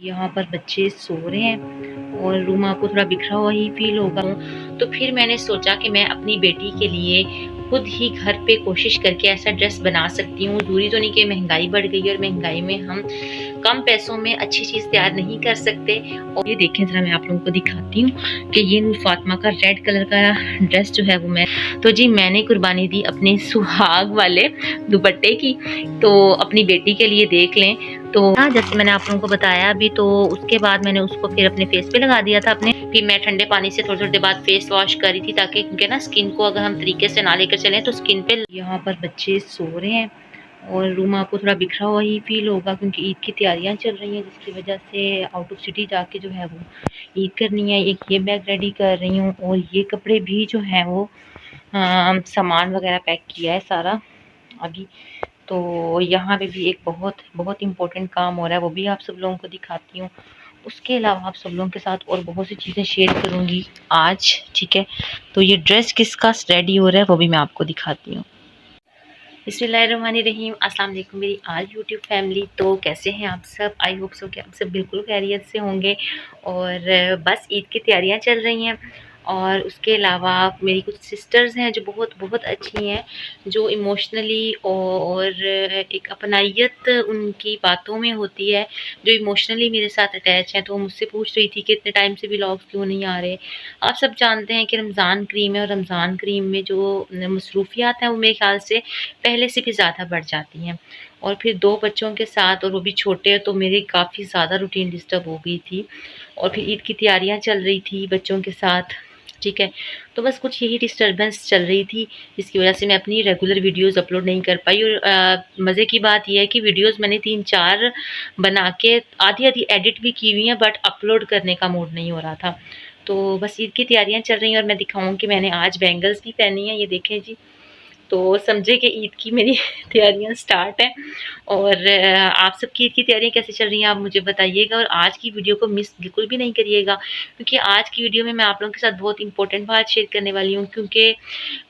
यहाँ पर बच्चे सो रहे हैं और रूम आपको थोड़ा बिखरा हुआ ही फील होगा। तो फिर मैंने सोचा कि मैं अपनी बेटी के लिए खुद ही घर पे कोशिश करके ऐसा ड्रेस बना सकती हूँ। दूरी तो नहीं कि महंगाई बढ़ गई और महंगाई में हम कम पैसों में अच्छी चीज़ तैयार नहीं कर सकते। और ये देखें ज़रा, मैं आप लोगों को दिखाती हूँ कि ये नूर फातिमा का रेड कलर का ड्रेस जो है वो मैंने कुर्बानी दी अपने सुहाग वाले दुपट्टे की। तो अपनी बेटी के लिए देख लें। तो जैसे मैंने आप लोगों को बताया अभी, तो उसके बाद मैंने उसको फिर अपने फेस पे लगा दिया था अपने। फिर मैं ठंडे पानी से थोड़ी देर बाद फेस वॉश करी थी, ताकि क्योंकि ना स्किन को अगर हम तरीके से ना लेकर चलें तो स्किन पे। यहाँ पर बच्चे सो रहे हैं और रूम आपको थोड़ा बिखरा हुआ ही फील होगा, क्योंकि ईद की तैयारियां चल रही हैं, जिसकी वजह से आउट ऑफ सिटी जाके जो है वो ईद करनी है। एक ये बैग रेडी कर रही हूँ और ये कपड़े भी जो है वो सामान वगैरह पैक किया है सारा अभी। तो यहाँ पे भी एक बहुत बहुत इम्पोर्टेंट काम हो रहा है, वो भी आप सब लोगों को दिखाती हूँ। उसके अलावा आप सब लोगों के साथ और बहुत सी चीज़ें शेयर करूँगी आज, ठीक है। तो ये ड्रेस किसका रेडी हो रहा है वो भी मैं आपको दिखाती हूँ। बिस्मिल्लाहिर्रहमानिर्रहीम, अस्सलाम वालेकुम मेरी आल यूट्यूब फैमिली। तो कैसे हैं आप सब? आई होप सो कि आप सब बिल्कुल खैरियत से होंगे। और बस ईद की तैयारियां चल रही हैं। और उसके अलावा मेरी कुछ सिस्टर्स हैं जो बहुत बहुत अच्छी हैं, जो इमोशनली और एक अपनाइयत उनकी बातों में होती है, जो इमोशनली मेरे साथ अटैच हैं। तो वो मुझसे पूछ रही थी कि इतने टाइम से व्लॉग्स क्यों नहीं आ रहे। आप सब जानते हैं कि रमज़ान करीम है, और रमज़ान करीम में जो मसरूफियात हैं वो मेरे ख्याल से पहले से भी ज़्यादा बढ़ जाती हैं। और फिर 2 बच्चों के साथ, और वो भी छोटे हैं, तो मेरी काफ़ी ज़्यादा रूटीन डिस्टर्ब हो गई थी। और फिर ईद की तैयारियां चल रही थी बच्चों के साथ, ठीक है। तो बस कुछ यही डिस्टर्बेंस चल रही थी, जिसकी वजह से मैं अपनी रेगुलर वीडियोस अपलोड नहीं कर पाई। और मज़े की बात यह है कि वीडियोस मैंने 3-4 बना के आधी आधी एडिट भी की हुई हैं, बट अपलोड करने का मूड नहीं हो रहा था। तो बस ईद की तैयारियां चल रही हैं। और मैं दिखाऊँ कि मैंने आज बैंगल्स भी पहनी है, ये देखें जी। तो समझे कि ईद की मेरी तैयारियां स्टार्ट हैं। और आप सबकी ईद की तैयारियां कैसे चल रही हैं आप मुझे बताइएगा। और आज की वीडियो को मिस बिल्कुल भी नहीं करिएगा, क्योंकि आज की वीडियो में मैं आप लोगों के साथ बहुत इंपॉर्टेंट बात शेयर करने वाली हूँ। क्योंकि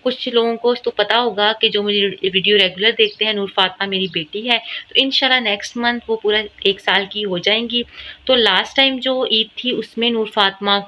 कुछ लोगों को तो पता होगा कि जो मेरी वीडियो रेगुलर देखते हैं, नूर फातिमा मेरी बेटी है। तो इंशाल्लाह नेक्स्ट मंथ वो पूरा 1 साल की हो जाएंगी। तो लास्ट टाइम जो ईद थी उसमें नूर फातिमा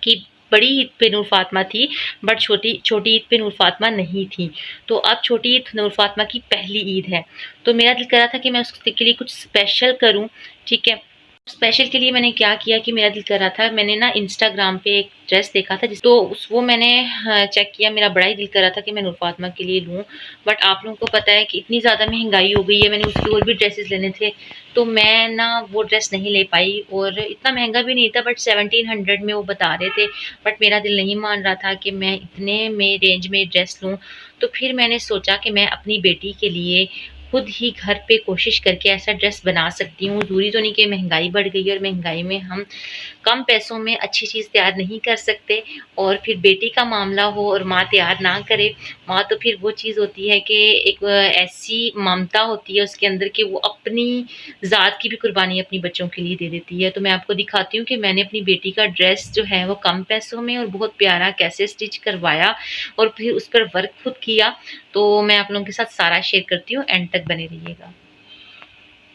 की बड़ी ईद पे नूर फातिमा थी, बट छोटी ईद पे नूर फातिमा नहीं थी। तो अब छोटी ईद नूर फातिमा की पहली ईद है। तो मेरा दिल कर रहा था कि मैं उसके लिए कुछ स्पेशल करूं, ठीक है। स्पेशल के लिए मैंने क्या किया कि मेरा दिल कर रहा था, मैंने ना इंस्टाग्राम पे एक ड्रेस देखा था, तो वो मैंने चेक किया। मेरा बड़ा ही दिल कर रहा था कि मैं नूर फातिमा के लिए लूँ, बट आप लोगों को पता है कि इतनी ज़्यादा महंगाई हो गई है। मैंने उसके और भी ड्रेसेस लेने थे, तो मैं ना वो ड्रेस नहीं ले पाई। और इतना महंगा भी नहीं था, बट 1700 में वो बता रहे थे। बट मेरा दिल नहीं मान रहा था कि मैं इतने में रेंज में ड्रेस लूँ। तो फिर मैंने सोचा कि मैं अपनी बेटी के लिए खुद ही घर पे कोशिश करके ऐसा ड्रेस बना सकती हूँ। दूरी तो नहीं कि महंगाई बढ़ गई है और महंगाई में हम कम पैसों में अच्छी चीज़ तैयार नहीं कर सकते। और फिर बेटी का मामला हो और माँ तैयार ना करे, माँ तो फिर वो चीज़ होती है कि एक ऐसी ममता होती है उसके अंदर कि वो अपनी ज़ात की भी कुर्बानी अपनी बच्चों के लिए दे देती है। तो मैं आपको दिखाती हूँ कि मैंने अपनी बेटी का ड्रेस जो है वो कम पैसों में और बहुत प्यारा कैसे स्टिच करवाया और फिर उस पर वर्क खुद किया। तो मैं आप लोगों के साथ सारा शेयर करती हूँ, एंड तक बने रहिएगा।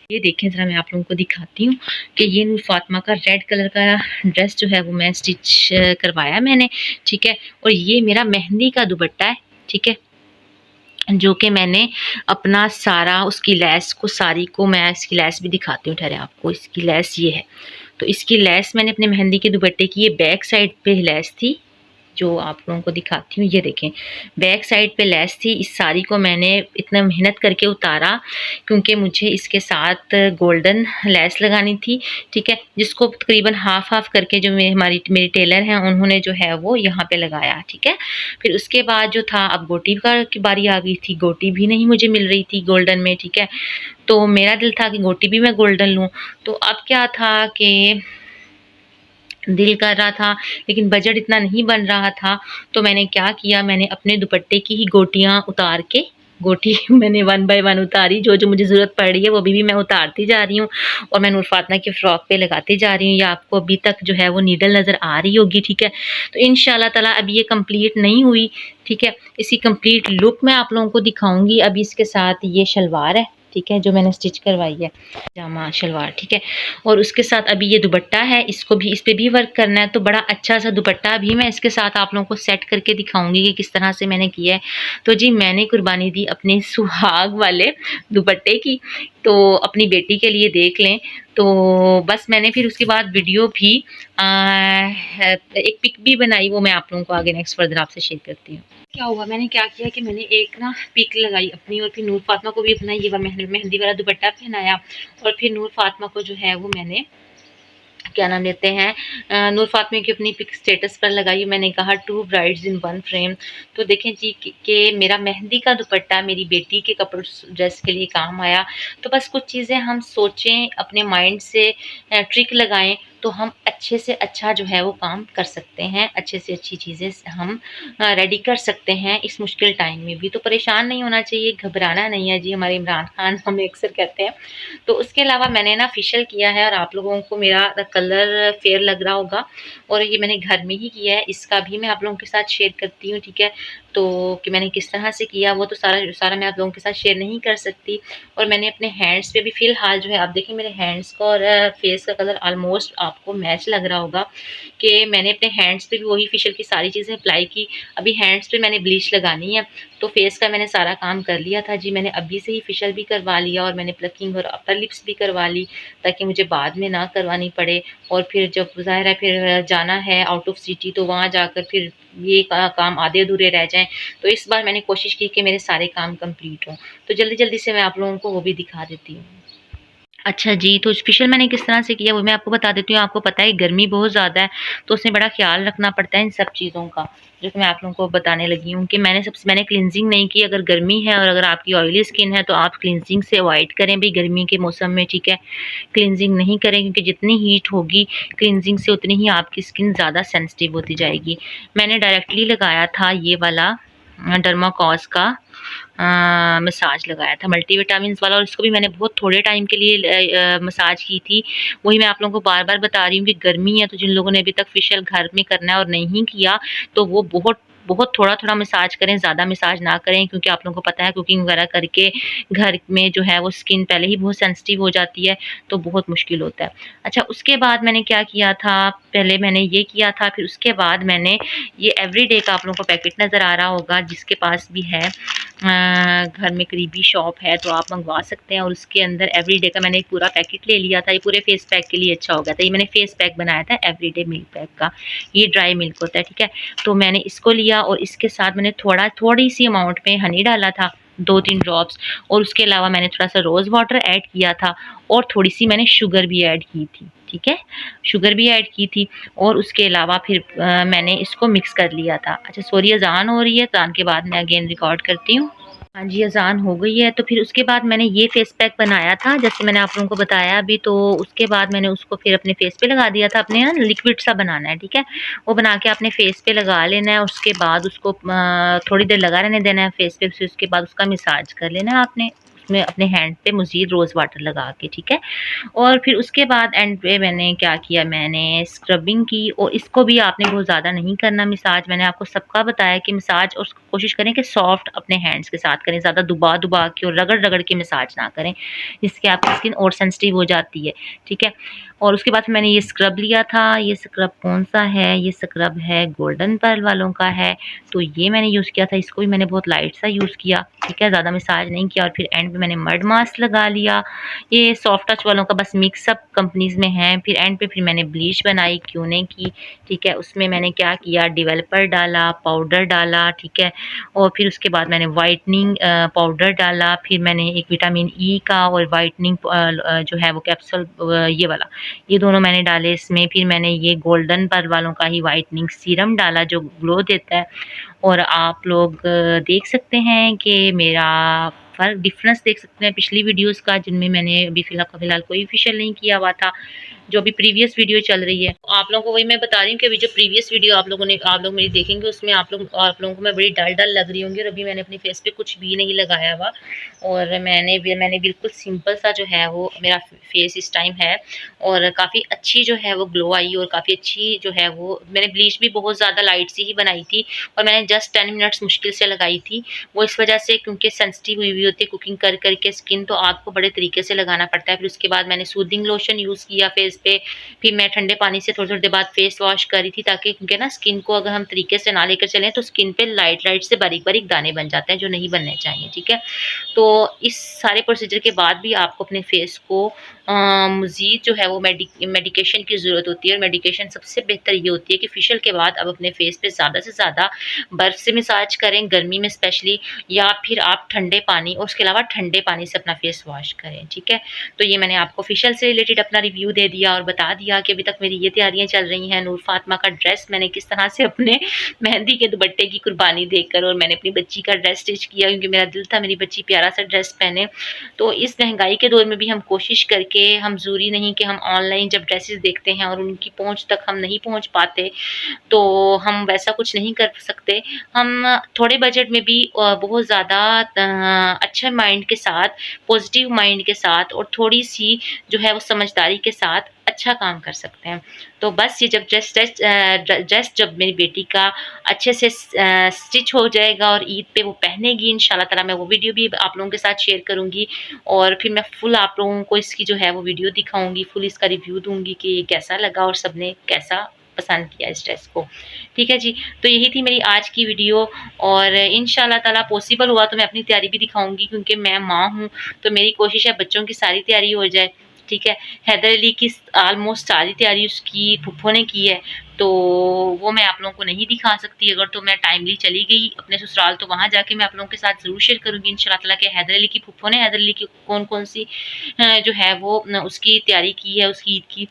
ये देखें ज़रा, मैं आप लोगों को दिखाती हूँ कि ये नूर फातिमा का रेड कलर का ड्रेस जो है वो मैं स्टिच करवाया मैंने, ठीक है। और ये मेरा मेहंदी का दुपट्टा है, ठीक है, जो कि मैंने अपना सारा उसकी लैस को सारी को, मैं इसकी लैस भी दिखाती हूँ, ठहरे आपको। इसकी लैस ये है, तो इसकी लैस मैंने अपने मेहंदी के दुपट्टे की, ये बैक साइड पे लैस थी, जो आप लोगों को दिखाती हूँ। ये देखें, बैक साइड पे लेस थी। इस साड़ी को मैंने इतना मेहनत करके उतारा, क्योंकि मुझे इसके साथ गोल्डन लेस लगानी थी, ठीक है, जिसको तकरीबन हाफ हाफ करके जो मेरी टेलर हैं उन्होंने जो है वो यहाँ पे लगाया, ठीक है। फिर उसके बाद जो था, अब गोटी की बारी आ गई थी। गोटी भी नहीं मुझे मिल रही थी गोल्डन में, ठीक है। तो मेरा दिल था कि गोटी भी मैं गोल्डन लूँ। तो अब क्या था कि दिल कर रहा था, लेकिन बजट इतना नहीं बन रहा था। तो मैंने क्या किया, मैंने अपने दुपट्टे की ही गोटियां उतार के, गोटी मैंने 1 बाय 1 उतारी। जो जो मुझे ज़रूरत पड़ रही है वो भी मैं उतारती जा रही हूँ, और मैं नूर फातिमा की फ्रॉक पे लगाती जा रही हूँ। या आपको अभी तक जो है वो नीडल नज़र आ रही होगी, ठीक है। तो इंशाल्लाह ताला अभी ये कंप्लीट नहीं हुई, ठीक है। इसी कंप्लीट लुक मैं आप लोगों को दिखाऊंगी। अभी इसके साथ ये शलवार है, ठीक है, जो मैंने स्टिच करवाई है जामा शलवार, ठीक है। और उसके साथ अभी ये दुपट्टा है, इसको भी, इस पे भी वर्क करना है, तो बड़ा अच्छा सा दुपट्टा भी मैं इसके साथ आप लोगों को सेट करके दिखाऊंगी कि किस तरह से मैंने किया है। तो जी मैंने कुर्बानी दी अपने सुहाग वाले दुपट्टे की, तो अपनी बेटी के लिए देख लें। तो बस मैंने फिर उसके बाद वीडियो भी एक पिक भी बनाई, वो मैं आप लोगों को आगे नेक्स्ट फर्दर आपसे शेयर करती हूँ। क्या हुआ, मैंने क्या किया कि मैंने एक ना पिक लगाई अपनी, और फिर नूर फातिमा को भी अपना ये मेहंदी वाला दुपट्टा पहनाया, और फिर नूर फातिमा को जो है वो मैंने क्या नाम लेते हैं, नूर फातिमा की अपनी पिक स्टेटस पर लगाई। मैंने कहा 2 ब्राइड्स इन 1 फ्रेम। तो देखें जी कि मेरा मेहंदी का दुपट्टा मेरी बेटी के कपड़े ड्रेस के लिए काम आया। तो बस कुछ चीज़ें हम सोचें, अपने माइंड से ट्रिक लगाएं, तो हम अच्छे से अच्छा जो है वो काम कर सकते हैं, अच्छे से अच्छी चीज़ें हम रेडी कर सकते हैं इस मुश्किल टाइम में भी। तो परेशान नहीं होना चाहिए, घबराना नहीं है जी, हमारे इमरान खान हमें अक्सर कहते हैं। तो उसके अलावा मैंने ना फेशियल किया है, और आप लोगों को मेरा कलर फेयर लग रहा होगा, और ये मैंने घर में ही किया है, इसका भी मैं आप लोगों के साथ शेयर करती हूँ, ठीक है। तो कि मैंने किस तरह से किया वो तो सारा मैं आप लोगों के साथ शेयर नहीं कर सकती। और मैंने अपने हैंड्स पे भी फ़िलहाल जो है, आप देखिए मेरे हैंड्स का और फेस का कलर ऑलमोस्ट आपको मैच लग रहा होगा, कि मैंने अपने हैंड्स पे भी वही फेशियल की सारी चीज़ें अप्लाई की। अभी हैंड्स पे मैंने ब्लीच लगानी है, तो फेस का मैंने सारा काम कर लिया था जी। मैंने अभी से ही फेशियल भी करवा लिया, और मैंने प्लकिंग और अपर लिप्स भी करवा ली, ताकि मुझे बाद में ना करवानी पड़े। और फिर जब ज़ाहिर है फिर जाना है आउट ऑफ सिटी, तो वहाँ जाकर फिर ये काम आधे अधूरे रह जाएँ। तो इस बार मैंने कोशिश की कि मेरे सारे काम कंप्लीट हों। तो जल्दी-जल्दी से मैं आप लोगों को वो भी दिखा देती हूँ। अच्छा जी, तो फेशियल मैंने किस तरह से किया वो मैं आपको बता देती हूँ। आपको पता है गर्मी बहुत ज़्यादा है, तो उसमें बड़ा ख़्याल रखना पड़ता है इन सब चीज़ों का, जो कि मैं आप लोगों को बताने लगी हूँ कि मैंने क्लींजिंग नहीं की। अगर गर्मी है और अगर आपकी ऑयली स्किन है, तो आप क्लींजिंग से अवॉइड करें भई गर्मी के मौसम में, ठीक है। क्लींजिंग नहीं करें, क्योंकि जितनी हीट होगी क्लींजिंग से उतनी ही आपकी स्किन ज़्यादा सेंसिटिव होती जाएगी। मैंने डायरेक्टली लगाया था ये वाला डर्माकॉस का मसाज लगाया था, मल्टीविटामिन्स वाला, और इसको भी मैंने बहुत थोड़े टाइम के लिए मसाज की थी। वही मैं आप लोगों को बार-बार बता रही हूँ कि गर्मी है, तो जिन लोगों ने अभी तक फेशियल घर में करना है और नहीं किया, तो वो बहुत बहुत थोड़ा-थोड़ा मसाज करें, ज़्यादा मसाज ना करें, क्योंकि आप लोगों को पता है कुकिंग वगैरह करके घर में जो है वो स्किन पहले ही बहुत सेंसिटिव हो जाती है, तो बहुत मुश्किल होता है। अच्छा, उसके बाद मैंने क्या किया था, पहले मैंने ये किया था, फिर उसके बाद मैंने ये एवरीडे का आप लोगों को पैकेट नज़र आ रहा होगा, जिसके पास भी है घर में करीबी शॉप है, तो आप मंगवा सकते हैं। और उसके अंदर एवरीडे का मैंने एक पूरा पैकेट ले लिया था, ये पूरे फेस पैक के लिए अच्छा हो गया था। ये मैंने फेस पैक बनाया था एवरीडे मिल्क पैक का, ये ड्राई मिल्क होता है, ठीक है। तो मैंने इसको लिया, और इसके साथ मैंने थोड़ी सी अमाउंट में हनी डाला था, 2-3 ड्रॉप्स, और उसके अलावा मैंने थोड़ा सा रोज़ वाटर ऐड किया था, और थोड़ी सी मैंने शुगर भी ऐड की थी, ठीक है, शुगर भी ऐड की थी। और उसके अलावा फिर मैंने इसको मिक्स कर लिया था। अच्छा सॉरी, अज़ान हो रही है, अज़ान के बाद मैं अगेन रिकॉर्ड करती हूँ। हाँ जी, अज़ान हो गई है। तो फिर उसके बाद मैंने ये फेस पैक बनाया था, जैसे मैंने आप लोगों को बताया अभी। तो उसके बाद मैंने उसको फिर अपने फेस पे लगा दिया था। अपने ना लिक्विड सा बनाना है, ठीक है, वो बना के अपने फेस पे लगा लेना है। उसके बाद उसको थोड़ी देर लगा रहने देना है फेस पे, फिर उसके बाद उसका मसाज कर लेना है आपने, उसमें अपने हैंड पे मज़ीद रोज़ वाटर लगा के, ठीक है। और फिर उसके बाद एंड पे मैंने क्या किया, मैंने स्क्रबिंग की। और इसको भी आपने बहुत ज़्यादा नहीं करना मसाज, मैंने आपको सबका बताया कि मसाज, और कोशिश करें कि सॉफ्ट अपने हैंड्स के साथ करें, ज़्यादा दबा के और रगड़ के मसाज ना करें, जिससे आपकी स्किन और सेंसिटिव हो जाती है, ठीक है। और उसके बाद मैंने ये स्क्रब लिया था। ये स्क्रब कौन सा है, ये स्क्रब है गोल्डन पर्ल वालों का है, तो ये मैंने यूज़ किया था। इसको भी मैंने बहुत लाइट सा यूज़ किया, ठीक है, ज़्यादा मसाज नहीं किया। और फिर एंड पे मैंने मड मास्क लगा लिया, ये सॉफ्ट टच वालों का बस मिक्सअप कंपनीज़ में है। फिर एंड पे फिर मैंने ब्लीच बनाई, क्यों की, ठीक है। उसमें मैंने क्या किया, डेवलपर डाला, पाउडर डाला, ठीक है। और फिर उसके बाद मैंने वाइटनिंग पाउडर डाला। फिर मैंने एक विटामिन ई का और वाइटनिंग जो है वो कैप्सूल ये वाला, ये दोनों मैंने डाले इसमें। फिर मैंने ये गोल्डन पर्ल वालों का ही वाइटनिंग सीरम डाला, जो ग्लो देता है। और आप लोग देख सकते हैं कि मेरा फ़र्क डिफरेंस देख सकते हैं पिछली वीडियोस का, जिनमें मैंने अभी फ़िलहाल कोई फेशियल नहीं किया हुआ था। जो अभी प्रीवियस वीडियो चल रही है। आप लोगों को वही मैं बता रही हूँ कि अभी जो प्रीवियस वीडियो आप लोग मेरी देखेंगे उसमें आप लोगों को मैं बड़ी डल लग रही होंगी, और अभी मैंने अपने फेस पे कुछ भी नहीं लगाया हुआ, और मैंने बिल्कुल सिंपल सा जो है वो मेरा फेस इस टाइम है, और काफ़ी अच्छी जो है वो ग्लो आई, और काफ़ी अच्छी जो है वो मैंने ब्लीच भी बहुत ज़्यादा लाइट सी ही बनाई थी, और मैंने जस्ट 10 मिनट्स मुश्किल से लगाई थी। वो इस वजह से क्योंकि सेंसिटिव हुई हुई होती है कुकिंग कर करके स्किन, तो आपको बड़े तरीके से लगाना पड़ता है। फिर उसके बाद मैंने सूदिंग लोशन यूज़ किया फेस पे, फिर मैं ठंडे पानी से थोड़ी-थोड़ी देर बाद फेस वॉश करी थी, ताकि क्योंकि ना स्किन को अगर हम तरीके से ना लेकर चलें तो स्किन पे लाइट-लाइट से बारीक-बारीक दाने बन जाते हैं, जो नहीं बनने चाहिए, ठीक है? तो इस सारे प्रोसीजर के बाद भी आपको अपने फेस को मज़ीद जो है वो मेडिकेशन की ज़रूरत होती है, और मेडिकेशन सबसे बेहतर ये होती है कि फेशियल के बाद आप अपने फेस पे ज़्यादा से ज़्यादा बर्फ़ से मसाज करें, गर्मी में स्पेशली, या फिर आप ठंडे पानी, और उसके अलावा ठंडे पानी से अपना फेस वॉश करें, ठीक है? तो ये मैंने आपको फेशियल से रिलेटेड अपना रिव्यू दे दिया, और बता दिया कि अभी तक मेरी ये तैयारियाँ चल रही हैं। नूर फ़ातिमा का ड्रेस मैंने किस तरह से अपने मेहंदी के दुपट्टे की कुर्बानी देकर, और मैंने अपनी बच्ची का ड्रेस स्टिच किया, क्योंकि मेरा दिल था मेरी बच्ची प्यारा सा ड्रेस पहने। तो इस महंगाई के दौर में भी हम कोशिश करके, हम ज़रूरी नहीं कि हम ऑनलाइन जब ड्रेसेस देखते हैं और उनकी पहुँच तक हम नहीं पहुँच पाते, तो हम वैसा कुछ नहीं कर सकते। हम थोड़े बजट में भी बहुत ज़्यादा अच्छे माइंड के साथ, पॉजिटिव माइंड के साथ, और थोड़ी-सी जो है वो समझदारी के साथ अच्छा काम कर सकते हैं। तो बस ये जब ड्रेस जब मेरी बेटी का अच्छे से स्टिच हो जाएगा और ईद पे वो पहनेगी इंशाल्लाह ताला, मैं वो वीडियो भी आप लोगों के साथ शेयर करूँगी, और फिर मैं फुल आप लोगों को इसकी जो है वो वीडियो दिखाऊँगी, फुल इसका रिव्यू दूँगी कि ये कैसा लगा और सबने कैसा पसंद किया इस ड्रेस को। ठीक है जी, तो यही थी मेरी आज की वीडियो, और इंशाल्लाह ताला पॉसिबल हुआ तो मैं अपनी तैयारी भी दिखाऊँगी, क्योंकि मैं माँ हूँ, तो मेरी कोशिश है बच्चों की सारी तैयारी हो जाए, ठीक है। हैदर अली की ऑलमोस्ट सारी तैयारी उसकी फूफो ने की है, तो वो मैं आप लोगों को नहीं दिखा सकती। अगर तो मैं टाइमली चली गई अपने ससुराल, तो वहाँ जाके मैं आप लोगों के साथ ज़रूर शेयर करूँगी इंशाल्लाह ताला कि हैदर अली की फूफो ने हैदर अली की कौन-कौन सी जो है वो उसकी तैयारी की है उसकी ईद की।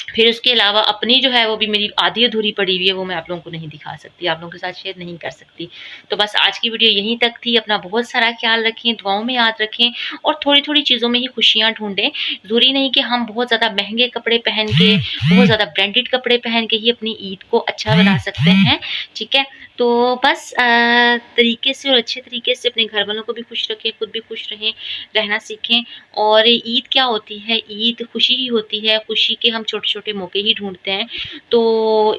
फिर उसके अलावा अपनी जो है वो भी मेरी आधी अधूरी पड़ी हुई है, वो मैं आप लोगों को नहीं दिखा सकती, आप लोगों के साथ शेयर नहीं कर सकती। तो बस आज की वीडियो यहीं तक थी। अपना बहुत सारा ख़्याल रखें, दुआओं में याद रखें, और थोड़ी-थोड़ी चीज़ों में ही खुशियाँ ढूँढें। ज़रूरी नहीं कि हम बहुत ज़्यादा महँगे कपड़े पहन के, बहुत ज़्यादा ब्रांडेड कपड़े पहन के ही अपनी ईद को अच्छा बना सकते हैं, ठीक है? तो बस तरीके से और अच्छे तरीके से अपने घर वालों को भी खुश रखें, खुद भी खुश रहें, रहना सीखें। और ईद क्या होती है? ईद खुशी ही होती है, खुशी के हम छोटे-छोटे मौके ही ढूँढते हैं। तो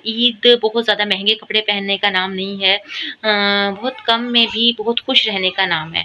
ईद बहुत ज़्यादा महँगे कपड़े पहनने का नाम नहीं है, बहुत कम में भी बहुत खुश रहने का नाम है।